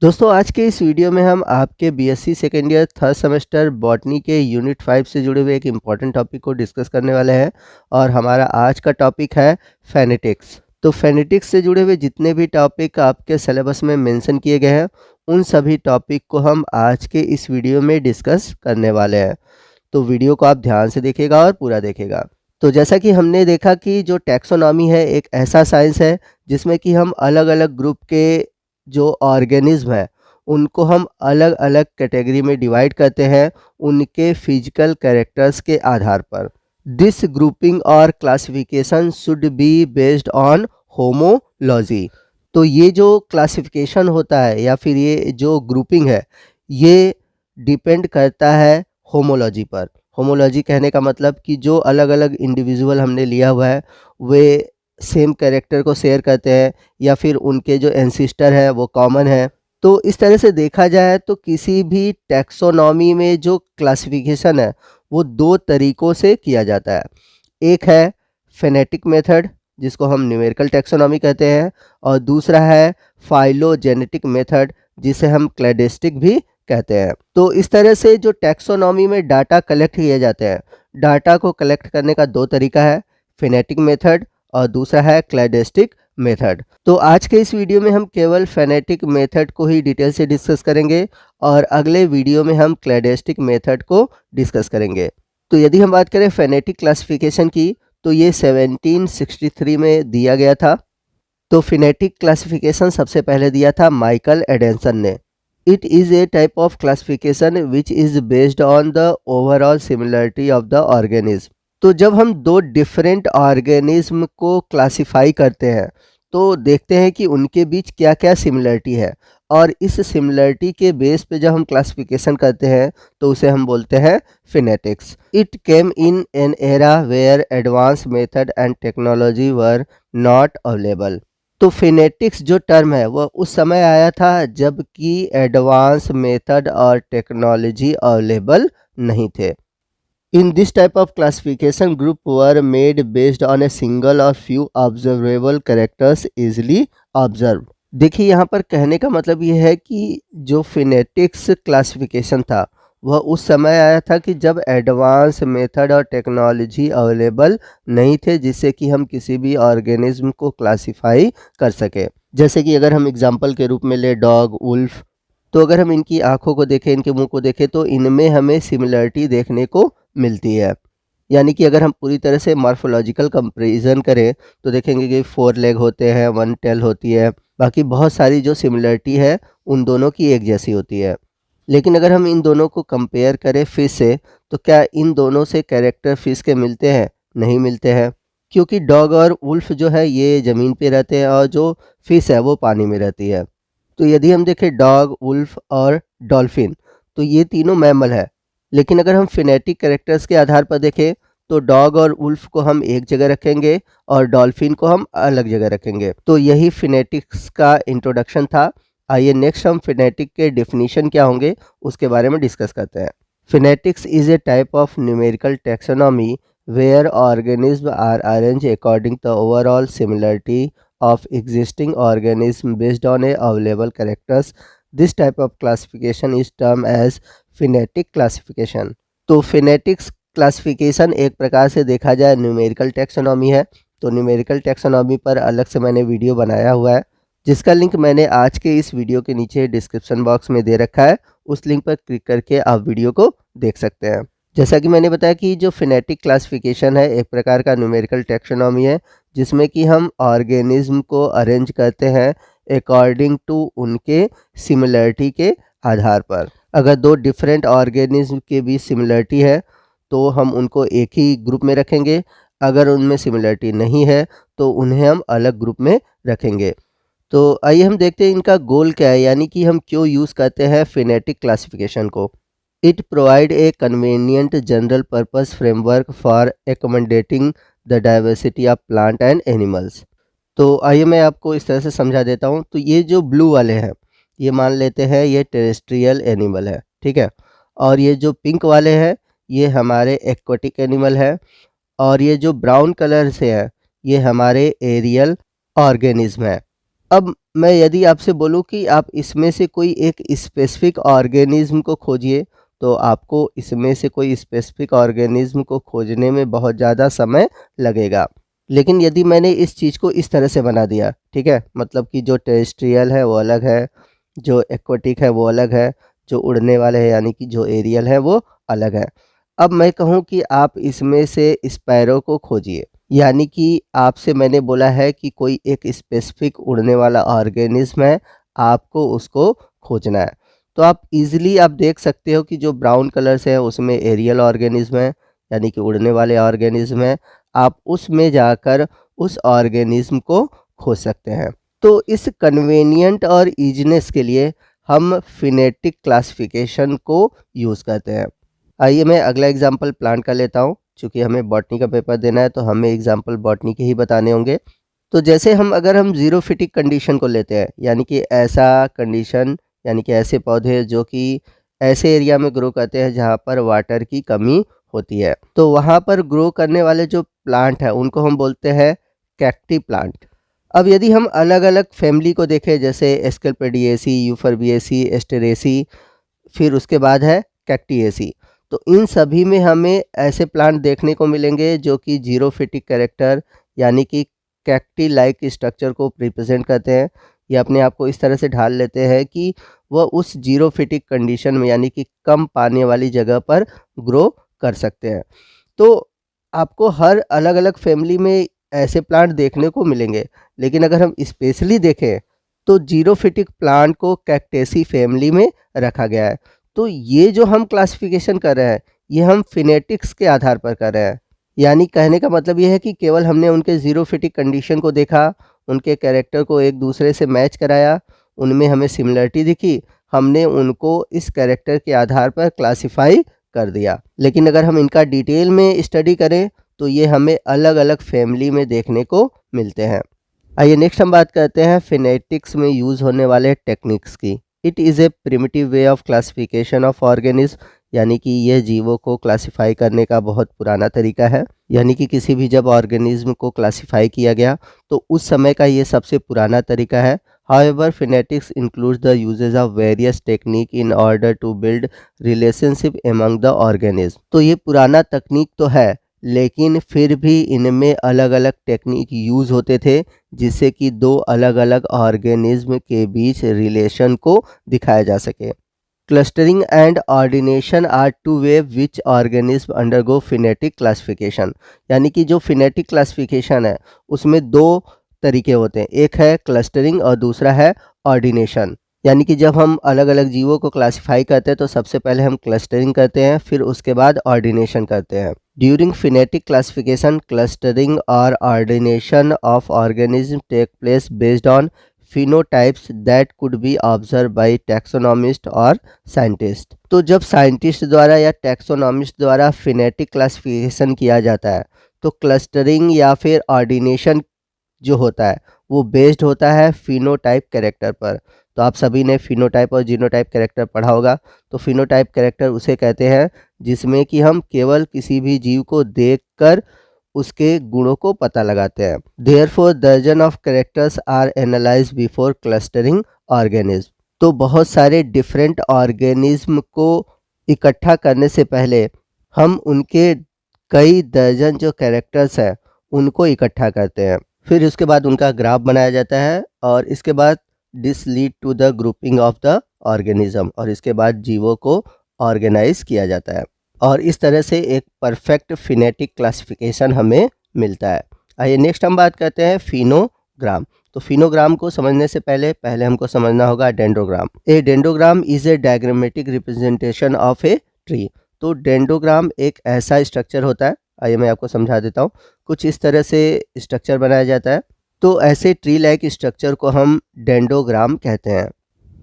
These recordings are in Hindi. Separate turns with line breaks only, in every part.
दोस्तों आज के इस वीडियो में हम आपके BSc second year third semester botany के यूनिट 5 से जुड़े हुए एक इम्पॉर्टेंट टॉपिक को डिस्कस करने वाले हैं और हमारा आज का टॉपिक है फेनेटिक्स। तो फेनेटिक्स से जुड़े हुए जितने भी टॉपिक आपके सिलेबस में मेंशन किए गए हैं उन सभी टॉपिक को हम आज के इस वीडियो में डिस्कस करने वाले हैं। तो वीडियो को आप ध्यान से देखिएगा और पूरा देखिएगा। तो जैसा कि हमने देखा कि जो टैक्सोनॉमी है एक ऐसा साइंस है जिसमें कि हम अलग अलग ग्रुप के जो ऑर्गेनिज्म है उनको हम अलग अलग कैटेगरी में डिवाइड करते हैं उनके फिजिकल कैरेक्टर्स के आधार पर। दिस ग्रुपिंग और classification should be based on homology. तो ये जो क्लासिफिकेशन होता है या फिर ये जो ग्रुपिंग है ये डिपेंड करता है होमोलॉजी पर। होमोलॉजी कहने का मतलब कि जो अलग अलग इंडिविजुअल हमने लिया हुआ है वे सेम कैरेक्टर को शेयर करते हैं या फिर उनके जो एंसिस्टर है वो कॉमन है। तो इस तरह से देखा जाए तो किसी भी टैक्सोनॉमी में जो क्लासिफिकेशन है वो दो तरीक़ों से किया जाता है। एक है फेनेटिक मेथड जिसको हम न्यूमेरिकल टैक्सोनॉमी कहते हैं और दूसरा है फाइलोजेनेटिक मेथड जिसे हम क्लैडिस्टिक भी कहते हैं। तो इस तरह से जो टैक्सोनॉमी में डाटा कलेक्ट किए जाते हैं, डाटा को कलेक्ट करने का दो तरीका है, फेनेटिक मेथड और दूसरा है क्लैडिस्टिक मेथड। तो आज के इस वीडियो में हम केवल फेनेटिक मेथड को ही डिटेल से डिस्कस करेंगे और अगले वीडियो में हम क्लैडिस्टिक मेथड को डिस्कस करेंगे। तो यदि हम बात करें फेनेटिक क्लासिफिकेशन की तो ये 1763 में दिया गया था। तो फेनेटिक क्लासिफिकेशन सबसे पहले दिया था माइकल एडेंसन ने। It is a type of classification which is based on the overall similarity of the organism. तो जब हम दो डिफरेंट ऑर्गेनिज्म को क्लासिफाई करते हैं तो देखते हैं कि उनके बीच क्या क्या सिमिलरिटी है और इस सिमिलरिटी के बेस पे जब हम क्लासिफिकेशन करते हैं तो उसे हम बोलते हैं phenetics. It came in an era where advance method and technology were not available. तो फिनेटिक्स जो टर्म है वह उस समय आया था जबकि एडवांस मेथड और टेक्नोलॉजी अवेलेबल नहीं थे। In this type of classification, group were made based on a single or few observable characters easily observed। देखिए यहाँ पर कहने का मतलब ये है कि जो फिनेटिक्स क्लासिफिकेशन था वह उस समय आया था कि जब एडवांस मेथड और टेक्नोलॉजी अवेलेबल नहीं थे जिससे कि हम किसी भी ऑर्गेनिज्म को क्लासिफाई कर सके। जैसे कि अगर हम एग्जांपल के रूप में ले डॉग, वुल्फ, तो अगर हम इनकी आँखों को देखें, इनके मुंह को देखें तो इनमें हमें सिमिलरिटी देखने को मिलती है। यानी कि अगर हम पूरी तरह से मॉर्फोलॉजिकल कंपैरिजन करें तो देखेंगे कि 4 लेग होते हैं, 1 टेल होती है, बाकी बहुत सारी जो सिमिलरिटी है उन दोनों की एक जैसी होती है। लेकिन अगर हम इन दोनों को कंपेयर करें फिश से तो क्या इन दोनों से कैरेक्टर फिश के मिलते हैं? नहीं मिलते हैं, क्योंकि डॉग और वुल्फ जो है ये ज़मीन पे रहते हैं और जो फिश है वो पानी में रहती है। तो यदि हम देखें डॉग, वुल्फ और डॉल्फिन तो ये तीनों मैमल है। लेकिन अगर हम फिनेटिक कैरेक्टर्स के आधार पर देखें तो डॉग और वुल्फ को हम एक जगह रखेंगे और डॉल्फिन को हम अलग जगह रखेंगे। तो यही फिनेटिक्स का इंट्रोडक्शन था। आइए नेक्स्ट हम फिनेटिक के डेफिनेशन क्या होंगे उसके बारे में डिस्कस करते हैं। Phenetics is a type of numerical taxonomy where organism are arrange according the overall similarity of existing organism based on a available characters. This type of classification is termed as phonetic classification। तो phonetics classification एक प्रकार से देखा जाए न्यूमेरिकल टैक्सोनॉमी है। तो न्यूमेरिकल टैक्सोनॉमी पर अलग से मैंने वीडियो बनाया हुआ है जिसका लिंक मैंने आज के इस वीडियो के नीचे डिस्क्रिप्शन बॉक्स में दे रखा है। उस लिंक पर क्लिक करके आप वीडियो को देख सकते हैं। जैसा कि मैंने बताया कि जो फिनेटिक क्लासिफिकेशन है एक प्रकार का न्यूमेरिकल टैक्सोनॉमी है जिसमें कि हम ऑर्गेनिज्म को अरेंज करते हैं अकॉर्डिंग टू उनके सिमिलरिटी के आधार पर। अगर दो डिफरेंट ऑर्गेनिज्म के बीच सिमिलरिटी है तो हम उनको एक ही ग्रुप में रखेंगे, अगर उनमें सिमिलरिटी नहीं है तो उन्हें हम अलग ग्रुप में रखेंगे। तो आइए हम देखते हैं इनका गोल क्या है, यानी कि हम क्यों यूज़ करते हैं फिनेटिक क्लासिफिकेशन को। It provide a convenient general purpose framework for accommodating the diversity of plant and animals. तो आइए मैं आपको इस तरह से समझा देता हूँ। तो ये जो ब्लू वाले हैं ये मान लेते हैं ये टेरेस्ट्रियल एनिमल है, ठीक है, और ये जो पिंक वाले हैं ये हमारे एक्वाटिक एनिमल है और ये जो ब्राउन कलर से है ये हमारे एरियल ऑर्गेनिज्म है। अब मैं यदि आपसे बोलूँ कि आप इसमें से कोई एक स्पेसिफिक ऑर्गेनिज्म को खोजिए, तो आपको इसमें से कोई स्पेसिफिक ऑर्गेनिज्म को खोजने में बहुत ज़्यादा समय लगेगा। लेकिन यदि मैंने इस चीज़ को इस तरह से बना दिया, ठीक है, मतलब कि जो टेरेस्ट्रियल है वो अलग है, जो एक्वाटिक है वो अलग है, जो उड़ने वाले हैं यानी कि जो एरियल है वो अलग है। अब मैं कहूँ कि आप इसमें से स्पैरो को खोजिए, यानी कि आपसे मैंने बोला है कि कोई एक स्पेसिफिक उड़ने वाला ऑर्गेनिज्म है, आपको उसको खोजना है। तो आप इजीली आप देख सकते हो कि जो ब्राउन कलर से है उसमें एरियल ऑर्गेनिज्म है, यानी कि उड़ने वाले ऑर्गेनिज्म है। आप उसमें जाकर उस ऑर्गेनिज्म को खोज सकते हैं। तो इस कन्वीनियंट और ईजीनेस के लिए हम फिनेटिक क्लासिफिकेशन को यूज़ करते हैं। आइए मैं अगला एग्जाम्पल प्लांट का लेता हूँ। चूँकि हमें बॉटनी का पेपर देना है तो हमें एग्जाम्पल बॉटनी के ही बताने होंगे। तो जैसे अगर हम ज़ीरो फिटिक कंडीशन को लेते हैं, यानी कि ऐसा कंडीशन, यानी कि ऐसे पौधे जो कि ऐसे एरिया में ग्रो करते हैं जहाँ पर वाटर की कमी होती है, तो वहाँ पर ग्रो करने वाले जो प्लांट हैं उनको हम बोलते हैं कैक्टी प्लांट। अब यदि हम अलग अलग फैमिली को देखें, जैसे एस्केलपेडिएसी, यूफोर्बिएसी, एस्टेरेसी, फिर उसके बाद है कैक्टिएसी, तो इन सभी में हमें ऐसे प्लांट देखने को मिलेंगे जो कि जीरो फिटिक कैरेक्टर यानी कि कैक्टी लाइक स्ट्रक्चर को रिप्रेजेंट करते हैं। ये अपने आप को इस तरह से ढाल लेते हैं कि वह उस जीरो फिटिक कंडीशन में यानी कि कम पानी वाली जगह पर ग्रो कर सकते हैं। तो आपको हर अलग अलग फैमिली में ऐसे प्लांट देखने को मिलेंगे, लेकिन अगर हम स्पेशली देखें तो जीरो फिटिक प्लांट को कैक्टेसी फैमिली में रखा गया है। तो ये जो हम क्लासिफिकेशन कर रहे हैं ये हम फिनेटिक्स के आधार पर कर रहे हैं, यानी कहने का मतलब ये है कि केवल हमने उनके ज़ीरो फिटिक कंडीशन को देखा, उनके कैरेक्टर को एक दूसरे से मैच कराया, उनमें हमें सिमिलरिटी दिखी, हमने उनको इस कैरेक्टर के आधार पर क्लासिफाई कर दिया। लेकिन अगर हम इनका डिटेल में स्टडी करें तो ये हमें अलग अलग फैमिली में देखने को मिलते हैं। आइए नेक्स्ट हम बात करते हैं फिनेटिक्स में यूज़ होने वाले टेक्निक्स की। It is a primitive way of classification of organism, यानी कि यह जीवों को क्लासिफाई करने का बहुत पुराना तरीका है। यानी कि किसी भी जब ऑर्गेनिज्म को क्लासिफाई किया गया तो उस समय का ये सबसे पुराना तरीका है। However, phonetics includes the uses of various technique in order to build relationship among the organism। तो ये पुराना तकनीक तो है, लेकिन फिर भी इनमें अलग अलग टेक्निक यूज़ होते थे जिससे कि दो अलग अलग ऑर्गेनिज्म के बीच रिलेशन को दिखाया जा सके। Clustering and ordination are two way which organism undergo phenetic classification, यानी कि जो फिनेटिक क्लासिफिकेशन है उसमें दो तरीके होते हैं, एक है क्लस्टरिंग और दूसरा है ऑर्डिनेशन। यानी कि जब हम अलग अलग जीवों को क्लासिफाई करते हैं तो सबसे पहले हम क्लस्टरिंग करते हैं, फिर उसके बाद ऑर्डिनेशन करते हैं। ड्यूरिंग फिनेटिक क्लासिफिकेशन, क्लस्टरिंग और ordination of organism take place based on phenotypes that could be observed by taxonomist और साइंटिस्ट। तो जब साइंटिस्ट द्वारा या टैक्सोनॉमिस्ट द्वारा फिनेटिक क्लासिफिकेशन किया जाता है तो क्लस्टरिंग या फिर ऑर्डिनेशन जो होता है वो बेस्ड होता है फिनोटाइप कैरेक्टर पर। तो आप सभी ने फिनोटाइप और जीनोटाइप कैरेक्टर पढ़ा होगा। तो फिनोटाइप कैरेक्टर उसे कहते हैं जिसमें कि हम केवल किसी भी जीव को देखकर उसके गुणों को पता लगाते हैं। देयरफॉर दर्जन of characters are analysed before clustering organism. तो बहुत सारे डिफरेंट ऑर्गेनिज्म को इकट्ठा करने से पहले हम उनके कई दर्जन जो कैरेक्टर्स हैं उनको इकट्ठा करते हैं, फिर उसके बाद उनका ग्राफ बनाया जाता है और इसके बाद this lead to the grouping of the organism, और इसके बाद जीवों को ऑर्गेनाइज किया जाता है और इस तरह से एक परफेक्ट फिनेटिक क्लासिफिकेशन हमें मिलता है। आइए नेक्स्ट हम बात करते हैं फिनोग्राम। तो फिनोग्राम को समझने से पहले हमको समझना होगा dendrogram. A dendrogram is a diagrammatic representation of a tree. तो डेंड्रोग्राम एक ऐसा स्ट्रक्चर होता है, आइए मैं आपको समझा देता हूँ। कुछ इस तरह से स्ट्रक्चर बनाया जाता है, तो ऐसे ट्री लाइक स्ट्रक्चर को हम डेंड्रोग्राम कहते हैं।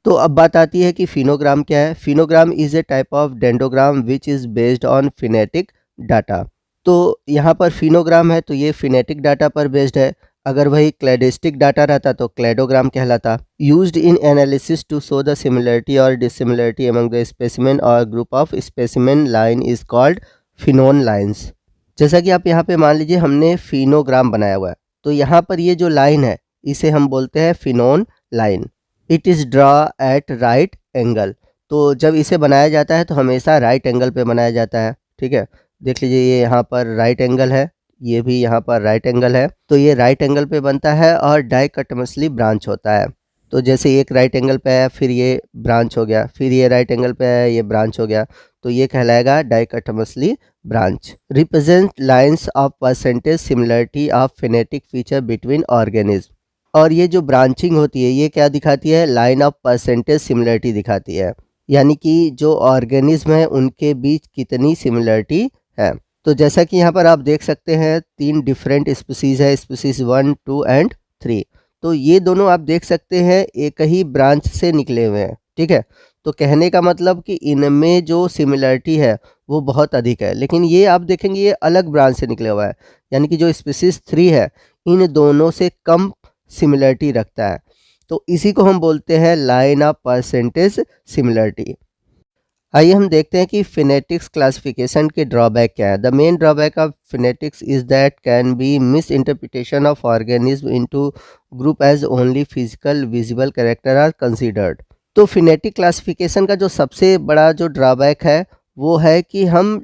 तो अब बात आती है कि फिनोग्राम क्या है। Phenogram is a type of dendrogram which is based on phenetic data. तो यहाँ पर फिनोग्राम है तो ये फिनेटिक डाटा पर बेस्ड है। अगर वही क्लैडिस्टिक डाटा रहता तो क्लैडोग्राम कहलाता। Used in analysis to show the similarity और डिसिमिलरिटी अमंग द स्पेसिमेन और group of specimen line is called phenon lines. जैसा कि आप यहाँ पे मान लीजिए हमने फिनोग्राम बनाया हुआ है, तो यहाँ पर ये जो लाइन है इसे हम बोलते हैं phenon line. It is draw at right angle. तो जब इसे बनाया जाता है तो हमेशा राइट एंगल पे बनाया जाता है, ठीक है। देख लीजिए ये यहाँ पर राइट एंगल है, ये भी यहाँ पर राइट एंगल है, तो ये राइट एंगल पे बनता है और डाइकोटोमसली ब्रांच होता है। तो जैसे एक राइट एंगल पे है, फिर ये ब्रांच हो गया, फिर ये राइट एंगल पे है, ये ब्रांच हो गया, तो ये कहलाएगा dichotomously branch. Represent lines of percentage similarity of phenetic feature between organism. और ये जो ब्रांचिंग होती है ये क्या दिखाती है, लाइन ऑफ परसेंटेज सिमिलरिटी दिखाती है, यानी कि जो ऑर्गेनिज्म है उनके बीच कितनी सिमिलरिटी है। तो जैसा कि यहाँ पर आप देख सकते हैं 3 डिफरेंट स्पीसीज है, स्पीसीज 1, 2 एंड 3। तो ये दोनों आप देख सकते हैं एक ही ब्रांच से निकले हुए हैं, ठीक है। तो कहने का मतलब कि इनमें जो सिमिलरिटी है वो बहुत अधिक है, लेकिन ये आप देखेंगे ये अलग ब्रांच से निकले हुआ है, यानी कि जो स्पीसीज 3 है इन दोनों से कम सिमिलरिटी रखता है। तो इसी को हम बोलते हैं लाइन ऑफ परसेंटेज सिमिलरिटी। आइए हम देखते हैं कि फिनेटिक्स क्लासिफिकेशन के ड्रॉबैक क्या है। The main drawback of phenetics is that can be misinterpretation of organism into group as only physical visible character are considered. तो फिनेटिक क्लासिफिकेशन का जो सबसे बड़ा जो ड्रॉबैक है वो है कि हम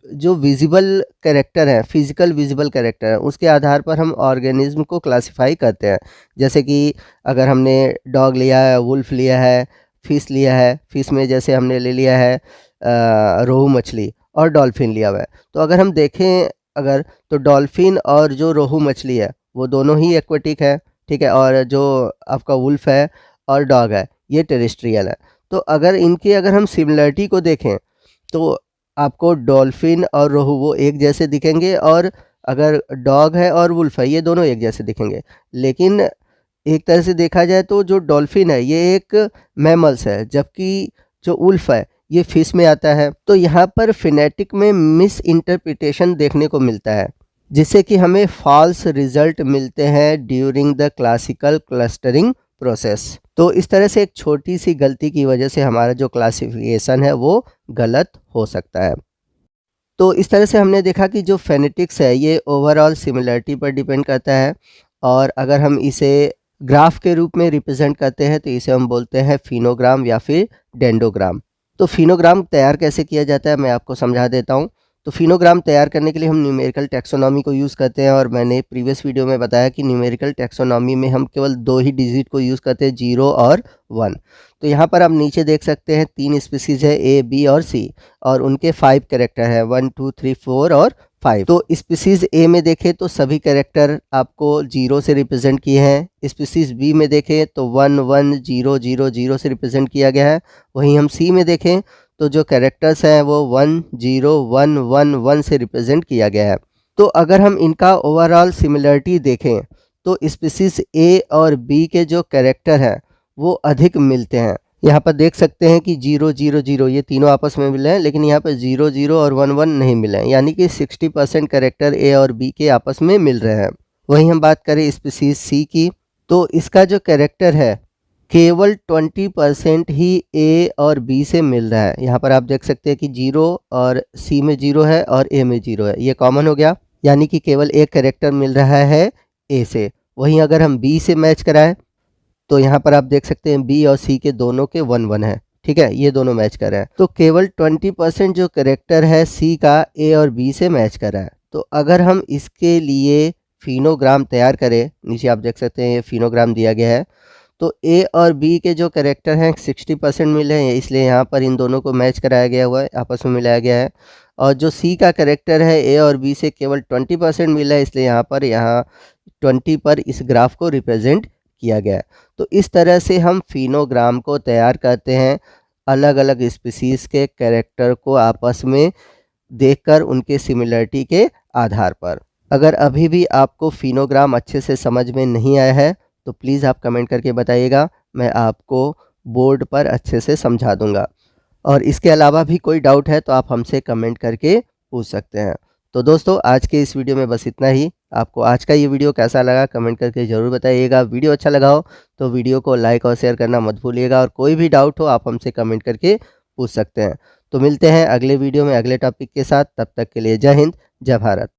जो विजिबल कैरेक्टर है, फिजिकल विजिबल कैरेक्टर है, उसके आधार पर हम ऑर्गेनिज्म को क्लासिफाई करते हैं। जैसे कि अगर हमने डॉग लिया है, वुल्फ लिया है, फिश लिया है, फिश में जैसे हमने ले लिया है रोहू मछली और डॉल्फिन लिया हुआ है। तो अगर हम देखें अगर तो डॉल्फिन और जो रोहू मछली है वो दोनों ही एक्वेटिक है, ठीक है, और जो आपका वुल्फ है और डॉग है ये टेरेस्ट्रियल है। तो अगर इनकी अगर हम सिमिलरिटी को देखें तो आपको डॉल्फिन और रोहू वो एक जैसे दिखेंगे, और अगर डॉग है और वुल्फ है ये दोनों एक जैसे दिखेंगे। लेकिन एक तरह से देखा जाए तो जो डॉल्फिन है ये एक मैमल्स है, जबकि जो वुल्फ है ये फिश में आता है। तो यहाँ पर फिनेटिक में मिस इंटरप्रिटेशन देखने को मिलता है, जिससे कि हमें फॉल्स रिजल्ट मिलते हैं during the classical clustering process. तो इस तरह से एक छोटी सी गलती की वजह से हमारा जो क्लासिफिकेशन है वो गलत हो सकता है। तो इस तरह से हमने देखा कि जो फेनेटिक्स है ये ओवरऑल सिमिलरिटी पर डिपेंड करता है, और अगर हम इसे ग्राफ के रूप में रिप्रेजेंट करते हैं तो इसे हम बोलते हैं फिनोग्राम या फिर डेंडोग्राम। तो फिनोग्राम तैयार कैसे किया जाता है मैं आपको समझा देता हूँ। तो फिनोग्राम तैयार करने के लिए हम न्यूमेरिकल टैक्सोनॉमी को यूज़ करते हैं, और मैंने प्रीवियस वीडियो में बताया कि न्यूमेरिकल टैक्सोनॉमी में हम केवल 2 ही डिजिट को यूज़ करते हैं, 0 और 1। तो यहाँ पर आप नीचे देख सकते हैं 3 स्पीसीज है, ए, बी और सी, और उनके 5 कैरेक्टर है, 1, 2, 3, 4 और 5। तो स्पीसीज ए में देखें तो सभी कैरेक्टर आपको 0 से रिप्रेजेंट किए हैं। स्पीसीज बी में देखें तो 1, 1, 0, 0, 0 से रिप्रेजेंट किया गया है। वहीं हम सी में देखें तो जो कैरेक्टर्स हैं वो 1, 0, 1, 1, 1 से रिप्रेजेंट किया गया है। तो अगर हम इनका ओवरऑल सिमिलरिटी देखें तो स्पीसीज ए और बी के जो कैरेक्टर हैं वो अधिक मिलते हैं। यहाँ पर देख सकते हैं कि 0, 0, 0 ये तीनों आपस में मिले हैं, लेकिन यहाँ पर 0, 0 और 1, 1 नहीं मिले हैं, यानी कि 60% कैरेक्टर ए और बी के आपस में मिल रहे हैं। वहीं हम बात करें स्पीसीज सी की, तो इसका जो कैरेक्टर है केवल 20% ही ए और बी से मिल रहा है। यहाँ पर आप देख सकते हैं कि 0 और सी में 0 है और ए में 0 है, ये कॉमन हो गया, यानी कि केवल एक कैरेक्टर मिल रहा है ए से। वहीं अगर हम बी से मैच कराएं तो यहाँ पर आप देख सकते हैं बी और सी के दोनों के 1, 1 है, ठीक है, ये दोनों मैच कर रहे हैं। तो केवल 20% जो कैरेक्टर है सी का ए और बी से मैच कर रहा है। तो अगर हम इसके लिए फिनोग्राम तैयार करें, नीचे आप देख सकते हैं ये फिनोग्राम दिया गया है, तो ए और बी के जो कैरेक्टर हैं 60% मिले हैं, इसलिए यहाँ पर इन दोनों को मैच कराया गया हुआ है, आपस में मिलाया गया है। और जो सी का कैरेक्टर है ए और बी से केवल 20% मिला है, इसलिए यहाँ 20 पर इस ग्राफ को रिप्रेजेंट किया गया है। तो इस तरह से हम फिनोग्राम को तैयार करते हैं, अलग अलग स्पीसीज़ के कैरेक्टर को आपस में देखकर उनके सिमिलरिटी के आधार पर। अगर अभी भी आपको फिनोग्राम अच्छे से समझ में नहीं आया है तो प्लीज़ आप कमेंट करके बताइएगा, मैं आपको बोर्ड पर अच्छे से समझा दूंगा। और इसके अलावा भी कोई डाउट है तो आप हमसे कमेंट करके पूछ सकते हैं। तो दोस्तों आज के इस वीडियो में बस इतना ही। आपको आज का ये वीडियो कैसा लगा कमेंट करके ज़रूर बताइएगा। वीडियो अच्छा लगा हो तो वीडियो को लाइक और शेयर करना मत भूलिएगा, और कोई भी डाउट हो आप हमसे कमेंट करके पूछ सकते हैं। तो मिलते हैं अगले वीडियो में अगले टॉपिक के साथ, तब तक के लिए जय हिंद, जय भारत।